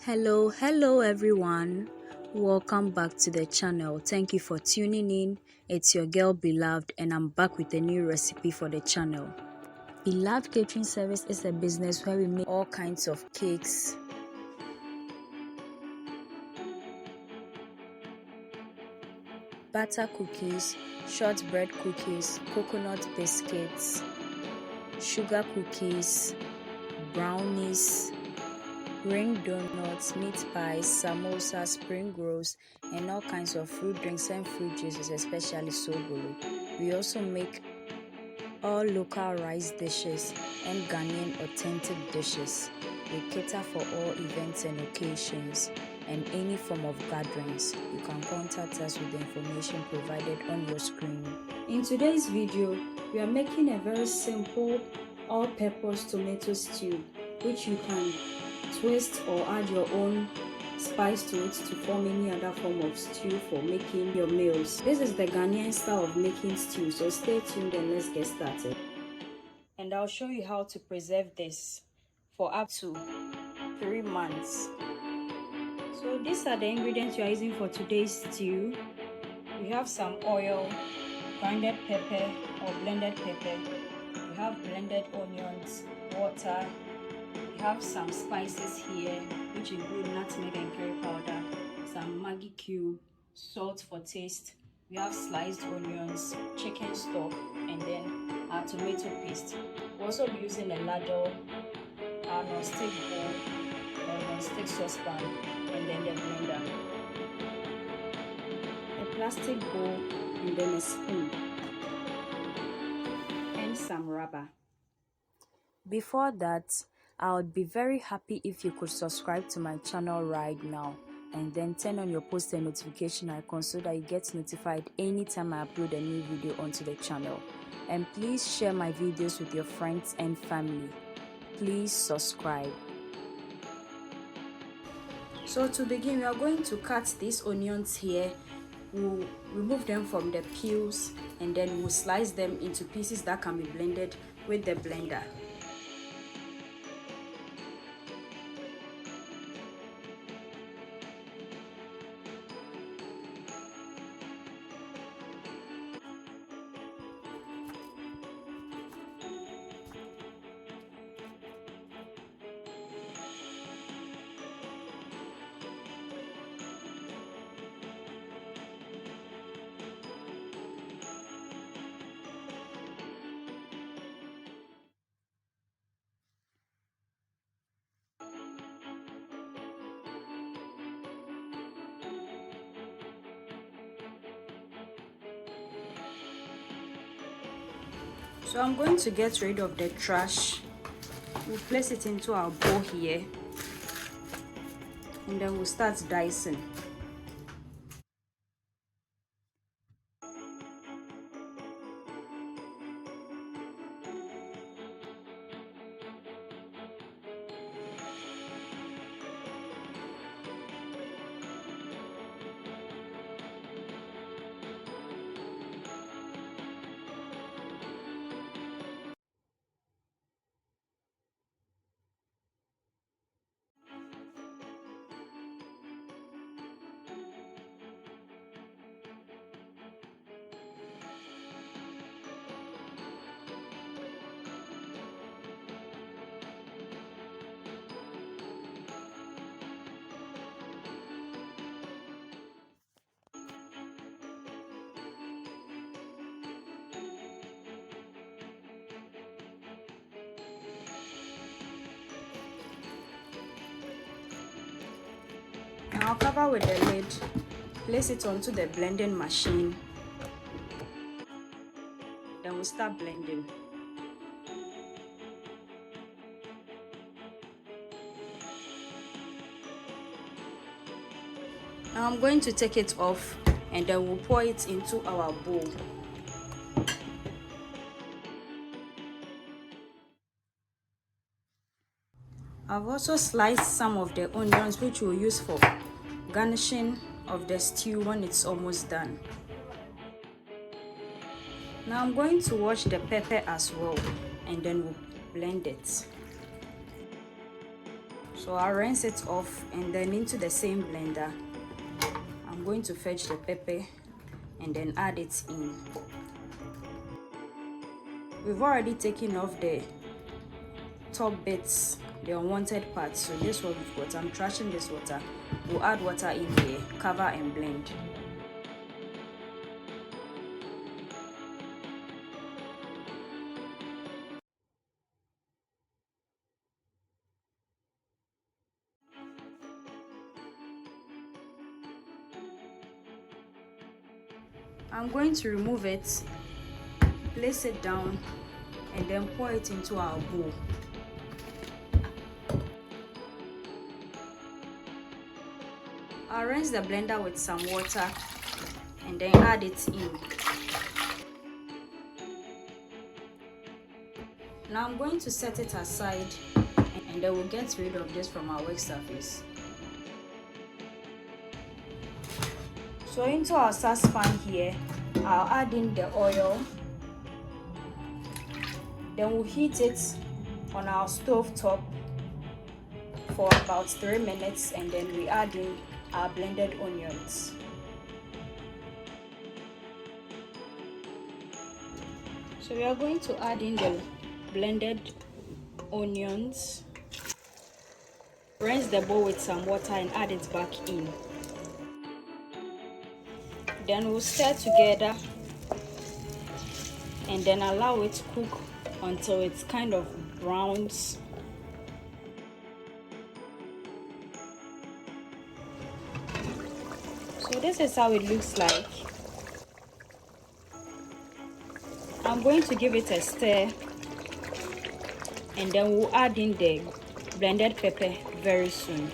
Hello everyone. Welcome back to the channel. Thank you for tuning in. It's your girl Beloved and I'm back with a new recipe for the channel. Beloved Catering Service is a business where we make all kinds of cakes, butter cookies, shortbread cookies, coconut biscuits, sugar cookies, brownies, ring donuts, meat pies, samosas, spring rolls, and all kinds of fruit drinks and fruit juices, especially sobolo. We also make all local rice dishes and Ghanaian authentic dishes. We cater for all events and occasions and any form of gatherings. You can contact us with the information provided on your screen. In today's video, we are making a very simple all-purpose tomato stew, which you can twist or add your own spice to it to form any other form of stew for making your meals. This is the Ghanaian style of making stew, so stay tuned and let's get started. And I'll show you how to preserve this for up to 3 months. So these are the ingredients you are using for today's stew. We have some oil, grounded pepper or blended pepper. We have blended onions, water. We have some spices here, which include nutmeg and curry powder, some Maggi cube, salt for taste. We have sliced onions, chicken stock, and then our tomato paste. We'll also be using a ladle, our non-stick bowl, or non-stick saucepan, and then the blender, a plastic bowl, and then a spoon, and some rubber. Before that, I would be very happy if you could subscribe to my channel right now and then turn on your post and notification icon so that you get notified anytime I upload a new video onto the channel. And please share my videos with your friends and family. Please subscribe. So to begin, we are going to cut these onions here. We'll remove them from the peels and then we'll slice them into pieces that can be blended with the blender. So I'm going to get rid of the trash. We'll place it into our bowl here and then we'll start dicing. Now I'll cover with the lid, place it onto the blending machine, then we'll start blending. Now I'm going to take it off and then we'll pour it into our bowl. I've also sliced some of the onions which we'll use for garnishing of the stew when it's almost done. Now I'm going to wash the pepper as well and then we'll blend it. So I'll rinse it off, and then into the same blender I'm going to fetch the pepper and then add it in. We've already taken off the top bits, the unwanted parts, so this one we've got. I'm trashing this water. We'll add water in here, cover and blend. I'm going to remove it, place it down, and then pour it into our bowl. I'll rinse the blender with some water and then add it in. Now I'm going to set it aside, and then we'll get rid of this from our work surface. So into our saucepan here, I'll add in the oil. Then we'll heat it on our stove top for about 3 minutes, and then we add in our blended onions. So we are going to add in the blended onions. Rinse the bowl with some water and add it back in. Then we'll stir together and then allow it to cook until it's kind of browns. So this is how it looks like. I'm going to give it a stir, and then we'll add in the blended pepper very soon.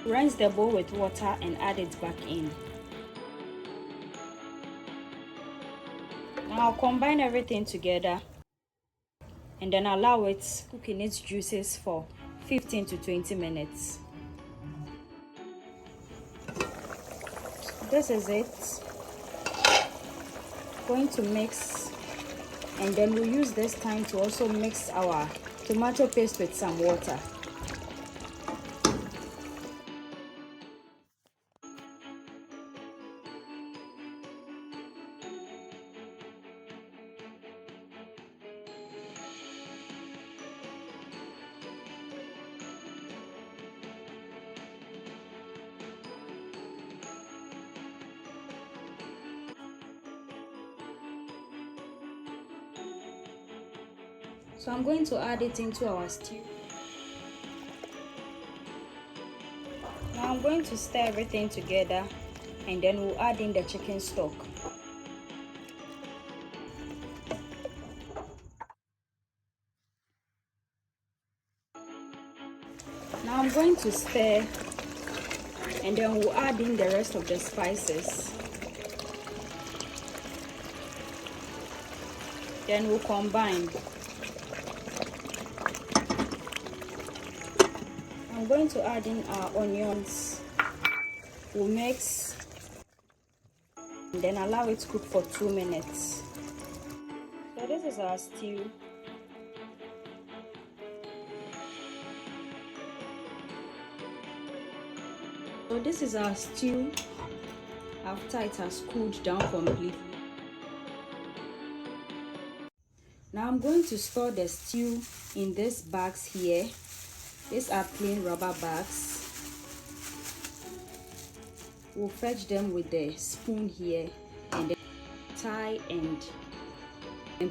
Rinse the bowl with water and add it back in. Now I'll combine everything together and then allow it to cook in its juices for 15 to 20 minutes. This is it. Going to mix, and then we'll use this time to also mix our tomato paste with some water. So I'm going to add it into our stew. Now I'm going to stir everything together, and then we'll add in the chicken stock. Now I'm going to stir, and then we'll add in the rest of the spices. Then we'll combine. I'm going to add in our onions. We'll mix and then allow it to cook for 2 minutes. So this is our stew. So this is our stew after it has cooled down completely. Now I'm going to store the stew in these bags here. These are plain rubber bags. We'll fetch them with the spoon here and then tie and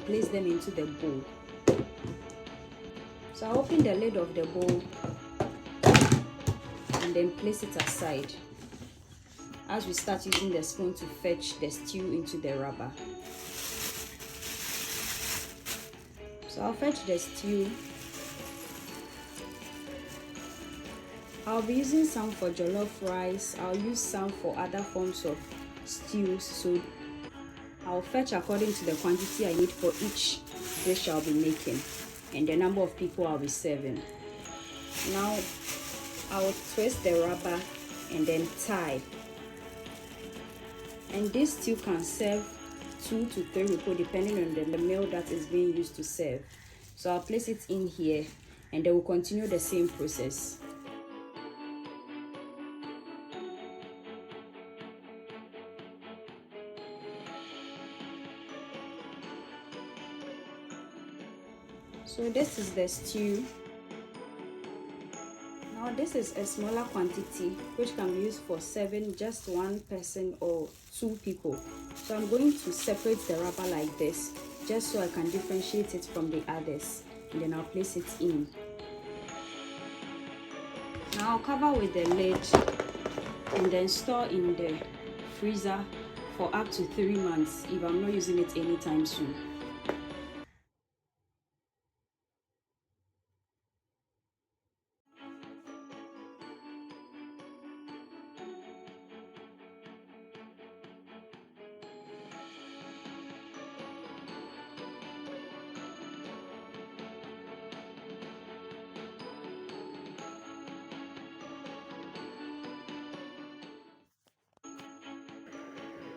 place them into the bowl. So I'll open the lid of the bowl and then place it aside as we start using the spoon to fetch the stew into the rubber. So I'll fetch the stew. I'll be using some for jollof rice. I'll use some for other forms of stews. So I'll fetch according to the quantity I need for each dish I'll be making and the number of people I'll be serving. Now I'll twist the rubber and then tie. And this stew can serve 2 to 3 people depending on the meal that is being used to serve. So I'll place it in here and then we'll continue the same process. So this is the stew. Now this is a smaller quantity which can be used for serving just one person or 2 people. So I'm going to separate the wrapper like this, just so I can differentiate it from the others, and then I'll place it in. Now I'll cover with the lid and then store in the freezer for up to 3 months if I'm not using it anytime soon.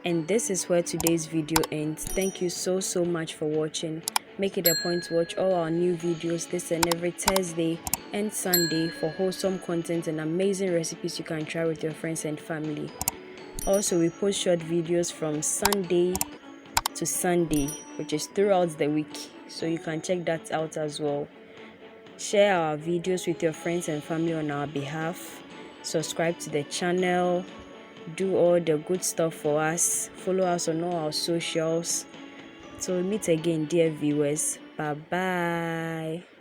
And this is where today's video ends. Thank you so much for watching. Make it a point to watch all our new videos this and every Thursday and Sunday for wholesome content and amazing recipes you can try with your friends and family. Also, we post short videos from Sunday to Sunday, which is throughout the week, so you can check that out as well. Share our videos with your friends and family on our behalf. Subscribe to the channel. Do all the good stuff for us. Follow us on all our socials. So we meet again, dear viewers. Bye bye.